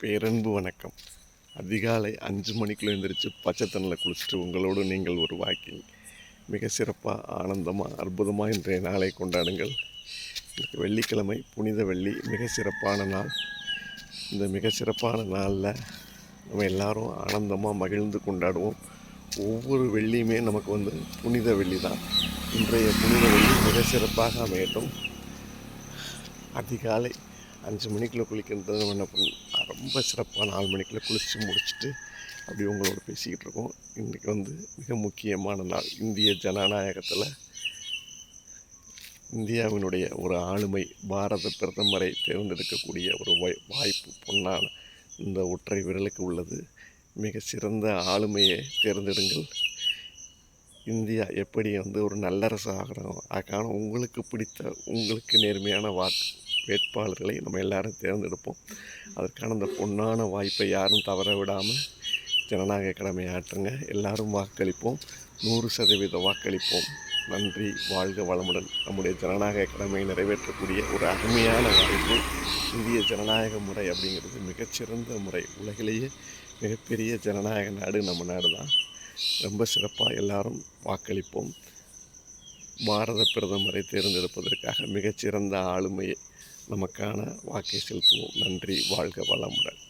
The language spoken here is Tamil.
பேரன்பு வணக்கம். அதிகாலை 5 மணிக்குள்ள எழுந்திரிச்சு பச்சை தண்ணியில் குளிச்சுட்டு உங்களோடு நீங்கள் ஒரு வாக்கிங். மிக சிறப்பாக, ஆனந்தமாக, அற்புதமாக இன்றைய நாளை கொண்டாடுங்கள். இன்றைக்கு வெள்ளிக்கிழமை, புனித வெள்ளி, மிக சிறப்பான நாள். இந்த மிக சிறப்பான நாளில் நம்ம எல்லாரும் ஆனந்தமாக மகிழ்ந்து கொண்டாடுவோம். ஒவ்வொரு வெள்ளியுமே நமக்கு புனித வெள்ளி தான். இன்றைய புனித வெள்ளி மிக சிறப்பாக அமையட்டும். அதிகாலை 5 மணிக்குள்ளே குளிக்கின்றது நம்ம என்ன பண்ணணும், ரொம்ப சிறப்பாக 4 மணிக்குள்ளே குளித்து முடிச்சுட்டு அப்படி உங்களோட பேசிக்கிட்டு இருக்கோம். இன்றைக்கி மிக முக்கியமான நாள். இந்திய ஜனநாயகத்தில் இந்தியாவினுடைய ஒரு ஆளுமை, பாரத பிரதமரை தேர்ந்தெடுக்கக்கூடிய ஒரு வாய்ப்பு பொன்னான இந்த ஒற்றை விரலுக்கு உள்ளது. மிக சிறந்த ஆளுமையை தேர்ந்தெடுங்கள். இந்தியா எப்படி ஒரு நல்லரசு ஆகணும், அதுக்கான உங்களுக்கு பிடித்த, உங்களுக்கு நேர்மையான வேட்பாளர்களை நம்ம எல்லாரும் தேர்ந்தெடுப்போம். அதற்கான அந்த பொன்னான வாய்ப்பை யாரும் தவற விடாமல் ஜனநாயக கடமை ஆற்றுங்க. எல்லாரும் வாக்களிப்போம். 100% வாக்களிப்போம். நன்றி. வாழ்க வளமுடன். நம்முடைய ஜனநாயக கடமையை நிறைவேற்றக்கூடிய ஒரு அருமையான வாய்ப்பு. இந்திய ஜனநாயக முறை அப்படிங்கிறது மிகச்சிறந்த முறை. உலகிலேயே மிகப்பெரிய ஜனநாயக நாடு நம்ம நாடு தான். ரொம்ப சிறப்பாக எல்லாரும் வாக்களிப்போம். பாரத பிரதமரை தேர்ந்தெடுப்பதற்காக மிகச்சிறந்த ஆளுமையை நமக்கான வாக்கை செலுத்துவோம். நன்றி. வாழ்க வளமுடன்.